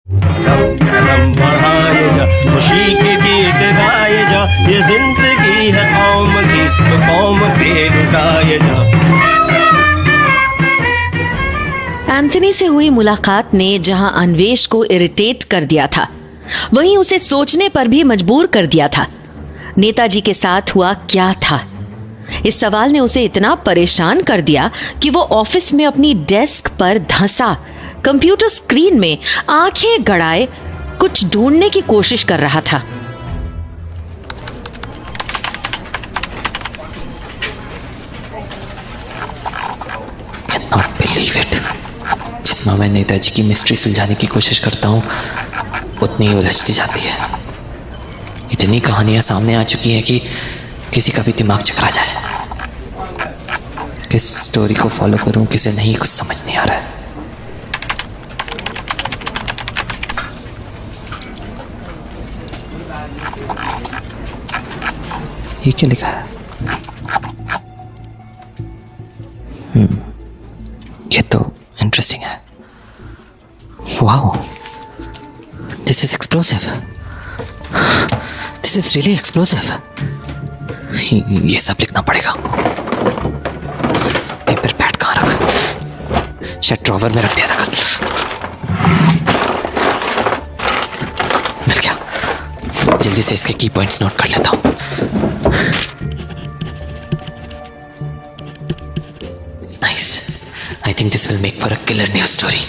कदम बढ़ाए जा, खुशी के गीत गाए जा, ये जिंदगी है कौम की तो कौम के लुटाए जा। एंथनी से हुई मुलाकात ने जहां अन्वेष को इरिटेट कर दिया था, वहीं उसे सोचने पर भी मजबूर कर दिया था। नेताजी के साथ हुआ क्या था? इस सवाल ने उसे इतना परेशान कर दिया कि वो ऑफिस में अपनी डेस्क पर धंसा कंप्यूटर स्क्रीन में आंखें गड़ाए कुछ ढूंढने की कोशिश कर रहा था। Cannot believe it. जितना मैं नेताजी की मिस्ट्री सुलझाने की कोशिश करता हूँ उतनी ही उलझती जाती है। इतनी कहानियां सामने आ चुकी हैं कि किसी का भी दिमाग चकरा जाए। किस स्टोरी को फॉलो करूं, किसे नहीं, कुछ समझ नहीं आ रहा है। ये क्या लिखा है? ये तो इंटरेस्टिंग है। Wow, this is explosive. This is really explosive. ये सब लिखना पड़ेगा। पेपर पैड कहाँ रखा? शायद ड्रॉवर में रख दिया था कल। मिल गया। जल्दी से इसके की पॉइंट्स नोट कर लेता हूँ। Nice. I think this will make for a killer news story.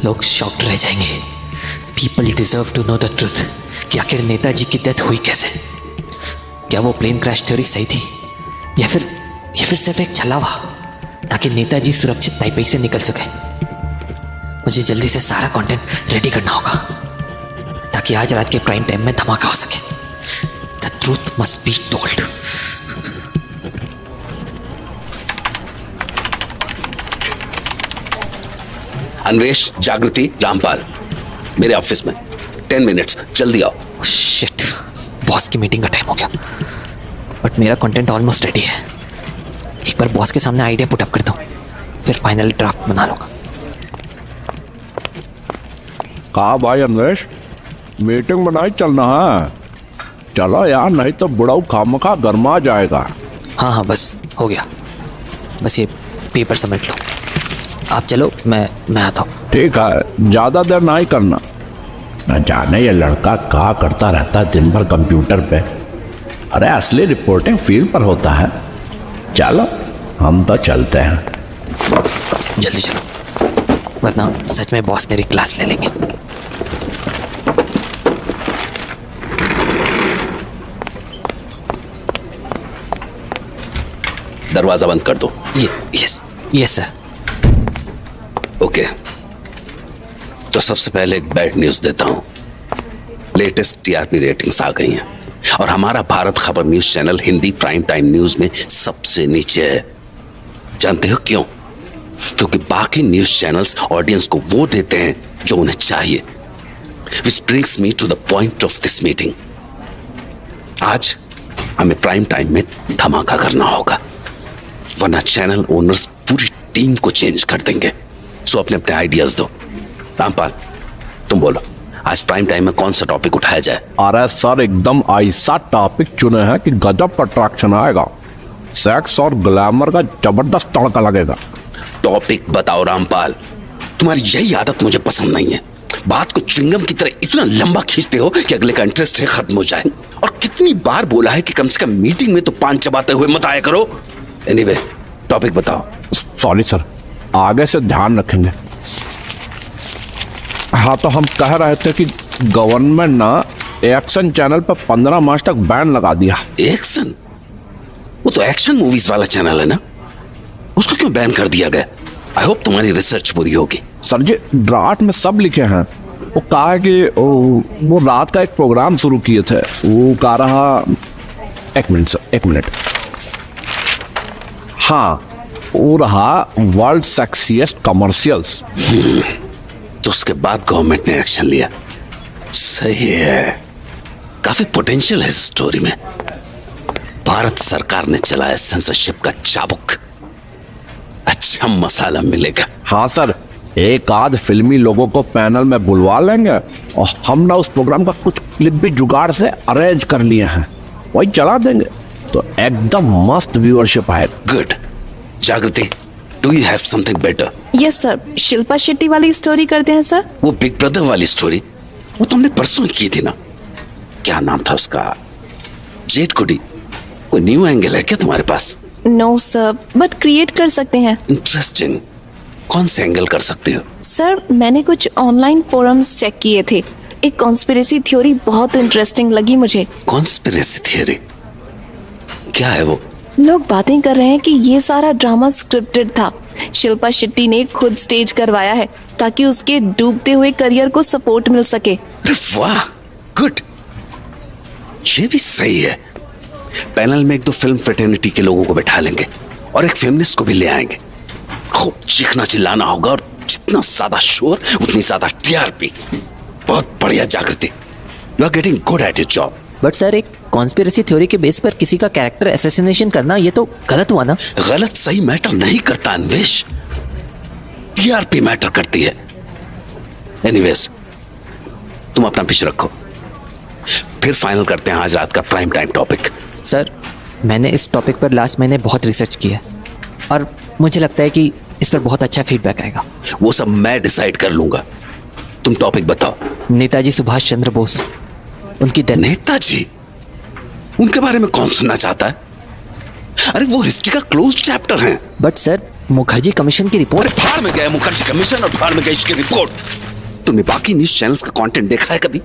लोग शॉक्ड रह जाएंगे। People deserve to know the truth कि आखिर नेताजी की डेथ हुई कैसे। क्या वो प्लेन क्रैश थ्योरी सही थी या फिर सिर्फ एक छलावा ताकि नेताजी सुरक्षित ताइपेई से निकल सके। मुझे जल्दी से सारा कंटेंट रेडी करना होगा ताकि आज रात के प्राइम टाइम में धमाका हो सके। The truth must be told. Anvesh, जागृति, रामपाल, मेरे ऑफिस में 10 मिनट्स, जल्दी आओ। शिट, बॉस की मीटिंग का टाइम हो गया, बट मेरा कंटेंट ऑलमोस्ट रेडी है। एक बार बॉस के सामने आइडिया पुट अप करता हूँ, फिर फाइनल ड्राफ्ट बना लूंगा। कहा भाई अन्वेष, मीटिंग बनाई चलना है। चलो यार, नहीं तो बुढ़ाऊ खामखा गरमा जाएगा। हाँ, बस हो गया। बस ये पेपर समेट लो। आप चलो, मैं आता हूँ। ठीक है, ज्यादा देर नहीं करना। न जाने ये लड़का क्या करता रहता है दिन भर कंप्यूटर पे। अरे असली रिपोर्टिंग फील्ड पर होता है। चलो हम तो चलते हैं। जल्दी चलो, वरना सच में बॉस मेरी क्लास ले लेंगे। दरवाजा बंद कर दो। Yes sir. ओके, तो सबसे पहले एक बैड न्यूज देता हूं। लेटेस्ट टीआरपी रेटिंग्स आ गई हैं और हमारा भारत खबर news channel Hindi prime time news में सबसे नीचे है। जानते हो क्यों? क्योंकि बाकी न्यूज चैनल्स ऑडियंस को वो देते हैं जो उन्हें चाहिए। Which brings me to the point of this meeting. आज हमें प्राइम टाइम में धमाका करना होगा, वरना चैनल ओनर्स पूरी टीम को चेंज कर देंगे। सो अपने अपने आइडियाज दो। रामपाल, तुम बोलो, आज प्राइम टाइम में कौन सा टॉपिक उठाया जाए? अरे सर, एकदम ऐसा टॉपिक चुने हैं कि गजब का अट्रैक्शन आएगा। सेक्स और ग्लैमर का जबरदस्त तड़का लगेगा। टॉपिक बताओ रामपाल। तुम्हारी यही आदत मुझे पसंद नहीं है। बात को च्युइंगम की तरह इतना लंबा खींचते हो कि अगले का इंटरेस्ट है खत्म हो जाए। और कितनी बार बोला है कि कम से कम मीटिंग में तो पान चबाते हुए मत आया करो। एनीवे, टॉपिक बताओ। सॉरी सर, आगे से ध्यान रखेंगे। हाँ, तो हम कह रहे थे कि गवर्नमेंट ना एक्शन चैनल पर 15 मार्च तक बैन लगा दिया। एक्शन? वो तो एक्शन मूवीज वाला चैनल है ना, उसको क्यों बैन कर दिया गया? आई होप तुम्हारी रिसर्च पूरी होगी। सर जी, ड्राफ्ट में सब लिखे हैं। वो कहा है कि वो रात का एक प्रोग्राम शुरू किए थे। वो कह रहा, एक मिनट सर, एक मिनट। हाँ, वो रहा वर्ल्ड सेक्सिएस्ट कमर्शियल्स। तो उसके बाद गवर्नमेंट ने एक्शन लिया। सही है, काफी पोटेंशियल है इस स्टोरी में। भारत सरकार ने चलाया सेंसरशिप का चाबुक। अच्छा मसाला मिलेगा। हाँ सर, एक आध फिल्मी लोगों को पैनल में बुलवा लेंगे और हम ना उस प्रोग्राम का कुछ क्लिप भी जुगाड़ से अरेंज कर लिए हैं, वही चला देंगे तो एकदम मस्त व्यूअरशिप आएगा। गुड। जागृति, do you have something better? Yes sir, Shilpa Shetty वाली स्टोरी करते हैं सर। वो बिग ब्रदर वाली स्टोरी वो तुमने परसों की थी ना, क्या नाम था उसका? जेट कुडी। कोई न्यू एंगल है क्या तुम्हारे पास? नो सर, बट क्रिएट कर सकते हैं। इंटरेस्टिंग। कौन से एंगल कर सकते हो? सर, मैंने कुछ ऑनलाइन फोरम्स चेक किए थे। एक कॉन्स्पिरेसी थ्योरी बहुत इंटरेस्टिंग लगी मुझे। Conspiracy theory? क्या है वो? लोग बातें कर रहे हैं कि ये सारा ड्रामा स्क्रिप्टेड था। शिल्पा शेट्टी ने खुद स्टेज करवाया है ताकि उसके डूबते हुए करियर को सपोर्ट मिल सके। अरे वाह, गुड। ये भी सही है। पैनल में एक दो फिल्म फ्रेटर्निटी के लोगों को बैठा लेंगे और एक फेमिनिस्ट को भी ले आएंगे। खूब चीखना चिल्लाना होगा और जितना ज्यादा शोर उतनी ज्यादा टीआरपी। बहुत बढ़िया Jagriti, you are getting good at your job. But sir, एक कॉन्स्पिरेसी थ्योरी के बेस पर किसी का कैरेक्टर असैसिनेशन करना ये तो गलत हुआ ना? गलत सही मैटर नहीं करता अन्वेष, टीआरपी मैटर करती है। एनीवेज, तुम अपना पिच रखो, फिर फाइनल करते हैं आज रात का प्राइम टाइम टॉपिक। सर, मैंने इस टॉपिक पर लास्ट महीने बहुत रिसर्च किया और मुझे लगता है कि इस पर बहुत अच्छा फीडबैक आएगा। वो सब मैं डिसाइड कर लूंगा, तुम टॉपिक बताओ। नेताजी सुभाष चंद्र बोस, उनकी डेथ। नेताजी? उनके बारे में कौन सुनना चाहता है? अरे वो हिस्ट्री का क्लोज चैप्टर है। बट सर, मुखर्जी कमीशन की रिपोर्ट। अरे भाड़ में गए मुखर्जी कमीशन और भाड़ में गई इसकी रिपोर्ट। तुमने बाकी न्यूज चैनल्स का कंटेंट देखा है कभी?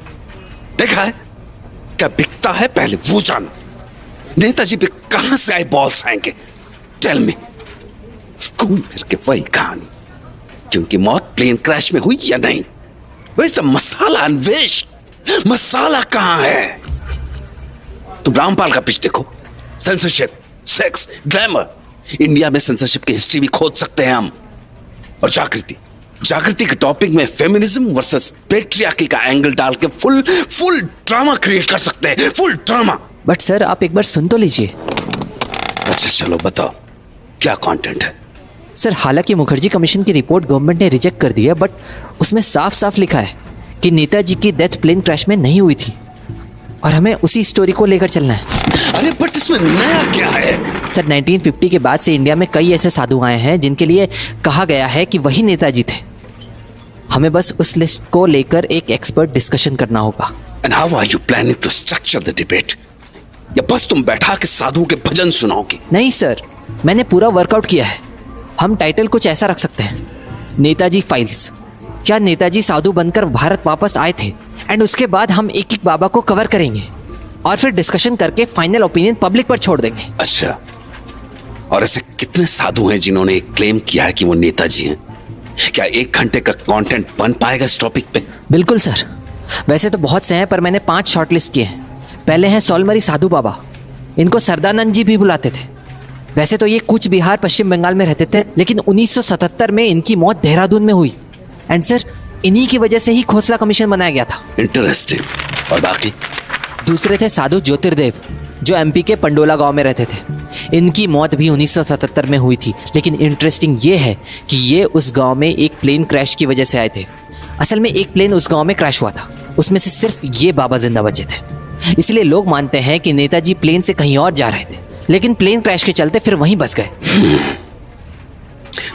देखा है? क्या बिकता है पहले वो जानो। नेताजी पे कहां से आए बॉल्स आएंगे? Tell me. घूम फिर के वही कहानी, क्योंकि मौत प्लेन क्रैश में हुई या नहीं। वैसे मसाला अन्वेष, मसाला कहां है? तुम रामपाल का पिच देखो, सेंसरशिप, सेक्स, ग्लैमर। इंडिया में सेंसरशिप की हिस्ट्री भी खोद सकते हैं हम। और जागृति के टॉपिक में फेमिनिज्म वर्सेस पेट्रियार्की का एंगल डाल के फुल ड्रामा क्रिएट कर सकते हैं, फुल ड्रामा। बट सर, आप एक बार सुन तो लीजिए। अच्छा चलो बताओ, क्या कंटेंट है? सर, हालांकि मुखर्जी कमीशन की रिपोर्ट गवर्नमेंट ने रिजेक्ट कर दी है, बट उसमें साफ साफ लिखा है कि नेताजी की डेथ प्लेन क्रैश में नहीं हुई थी और हमें उसी स्टोरी को लेकर चलना है। अरे बट इसमें नया क्या है? सर, 1950 के बाद से इंडिया में कई ऐसे साधु आए हैं जिनके लिए कहा गया है कि वही नेताजी थे। हमें बस उस लिस्ट को लेकर एक एक्सपर्ट डिस्कशन करना होगा। And how are you planning to structure the debate? या बस तुम बैठा के साधुओं के भजन सुनाओगे? नहीं सर, मैंने पूरा वर्कआउट किया है। हम टाइटल कुछ ऐसा रख सकते हैं, नेताजी फाइल्स। क्या नेताजी साधु बनकर भारत वापस आए थे? एंड उसके बाद हम एक एक बाबा को कवर करेंगे और फिर डिस्कशन करके फाइनल ओपिनियन पब्लिक पर छोड़ देंगे। अच्छा, और ऐसे कितने साधु हैं जिन्होंने क्लेम किया है कि वो नेताजी हैं? क्या 1 घंटे का कंटेंट बन पाएगा इस टॉपिक पे? बिल्कुल सर, वैसे तो बहुत से हैं पर मैंने 5 शॉर्टलिस्ट किए हैं। पहले हैं सोलमरी साधु बाबा, इनको सरदानंद जी भी बुलाते थे। वैसे तो ये कूच बिहार पश्चिम बंगाल में रहते थे, लेकिन 1977 में इनकी मौत देहरादून में हुई। एंड सर, इन्हीं की वजह से ही खोसला कमीशन बनाया गया था। इंटरेस्टिंग। और बाकी? दूसरे थे साधु ज्योतिर्देव, जो एमपी के पंडोला गांव में रहते थे। इनकी मौत भी 1977 में हुई थी, लेकिन इंटरेस्टिंग ये है कि ये उस गांव में एक प्लेन क्रैश की वजह से आए थे। असल में एक प्लेन उस गांव में क्रैश हुआ था, उसमें से सिर्फ ये बाबा जिंदा बचे थे। इसलिए लोग मानते हैं कि नेताजी प्लेन से कहीं और जा रहे थे, लेकिन प्लेन क्रैश के चलते फिर वहीं बस गए।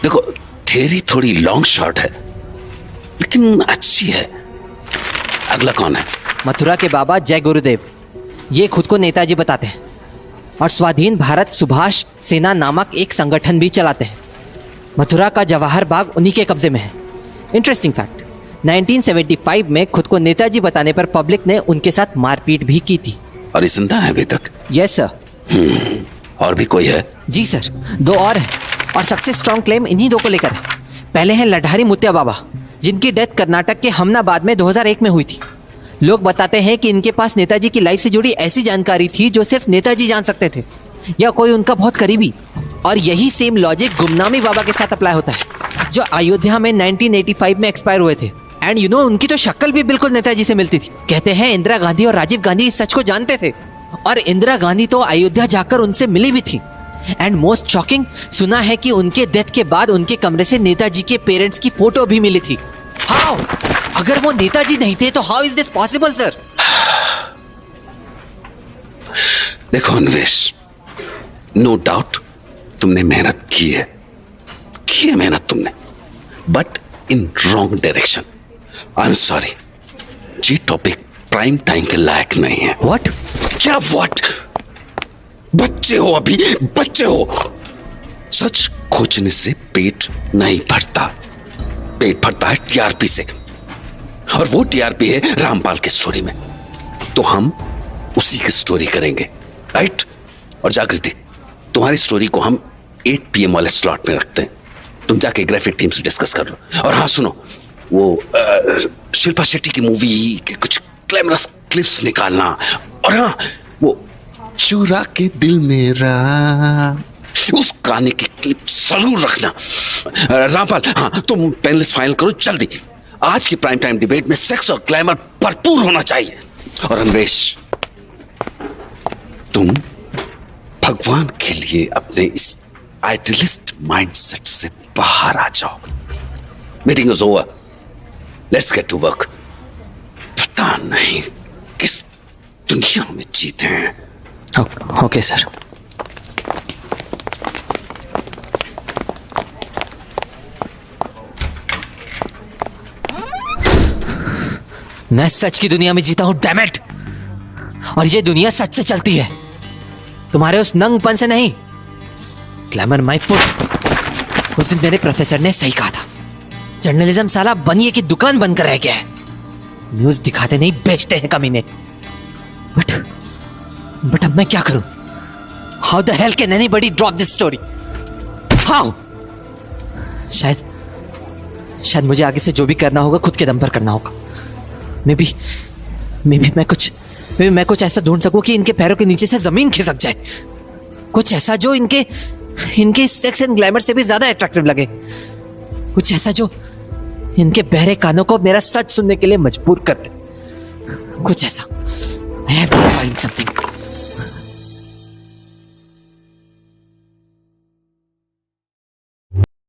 देखो, थ्योरी थोड़ी लॉन्ग शॉट है लेकिन अच्छी है। अगला कौन है? मथुरा के बाबा जय गुरुदेव, ये खुद को नेताजी बताते हैं और स्वाधीन भारत सुभाष सेना नामक एक संगठन भी चलाते हैं। मथुरा का जवाहर बाग उन्हीं के कब्जे में है। इंटरेस्टिंग फैक्ट, 1975 में खुद को नेताजी बताने पर पब्लिक ने उनके साथ मारपीट भी की थी। और ये जिंदा है अभी तक? Yes sir. और भी कोई है? जी सर, 2 और हैं और सबसे स्ट्रॉन्ग क्लेम इन्हीं 2 को लेकर है। पहले हैं लठारी मुत्या बाबा, जिनकी डेथ कर्नाटक के हमनाबाद में 2001 में हुई थी। लोग बताते हैं कि इनके पास नेताजी की लाइफ से जुड़ी ऐसी जानकारी थी जो सिर्फ नेताजी जान सकते थे या कोई उनका बहुत करीबी। और यही सेम लॉजिक गुमनामी बाबा के साथ अप्लाई होता है, जो अयोध्या में 1985 में एक्सपायर हुए थे। एंड यू नो, उनकी तो शक्ल भी बिल्कुल नेताजी से मिलती थी। कहते हैं इंदिरा गांधी और राजीव गांधी इस सच को जानते थे और इंदिरा गांधी तो अयोध्या जाकर उनसे मिली भी थी। एंड मोस्ट शॉकिंग, सुना है कि उनके डेथ के बाद उनके कमरे से नेताजी के पेरेंट्स की फोटो भी मिली थी। हाउ? अगर वो नेताजी नहीं थे तो how is this possible sir? देखो अन्वेष, नो डाउट तुमने मेहनत की है मेहनत तुमने, but in wrong direction. I am sorry, ये टॉपिक प्राइम टाइम के लायक नहीं है। व्हाट? क्या व्हाट? बच्चे हो, अभी बच्चे हो। सच खोजने से पेट नहीं भरता, पेट भरता है टीआरपी से, और वो टीआरपी है रामपाल की स्टोरी में। तो हम उसी की स्टोरी करेंगे, राइट? और जागृति, तुम्हारी स्टोरी को हम 8 PM वाले स्लॉट में रखते हैं। तुम जाके ग्राफिक टीम से डिस्कस कर लो। और हाँ सुनो, वो शिल्पा शेट्टी की मूवी के कुछ ग्लैमरस क्लिप्स निकालना। और हाँ, वो चुरा के दिल मेरा, उस गाने की क्लिप जरूर रखना। रामपाल, हाँ तुम पैनलिस्ट फाइनल करो जल्दी। आज की प्राइम टाइम डिबेट में सेक्स और ग्लैमर भरपूर होना चाहिए। और अन्वेष, तुम भगवान के लिए अपने इस आइडियलिस्ट माइंडसेट से बाहर आ जाओ। Meeting is over, let's get to work. पता नहीं किस दुनिया में जीते हैं। Okay sir. मैं सच की दुनिया में जीता हूं, डैम इट। और ये दुनिया सच से चलती है, तुम्हारे उस नंगपन से नहीं। Glamour my foot. उस दिन मेरे प्रोफेसर ने सही कहा था, जर्नलिज्म साला बनिए की दुकान बनकर रह गया है। न्यूज दिखाते नहीं, बेचते हैं कमीने। बट अब मैं क्या करूं? How the hell can anybody drop this story? How? शायद मुझे आगे से जो भी करना होगा खुद के दम पर करना होगा। मे बी मैं कुछ ऐसा ढूंढ सकूं कि इनके पैरों के नीचे से जमीन खिसक जाए। कुछ ऐसा जो इनके सेक्स एंड ग्लैमर से भी ज्यादा अट्रैक्टिव लगे। कुछ ऐसा जो इनके बहरे कानों को मेरा सच सुनने के लिए मजबूर कर दे। कुछ ऐसा। I have to find something.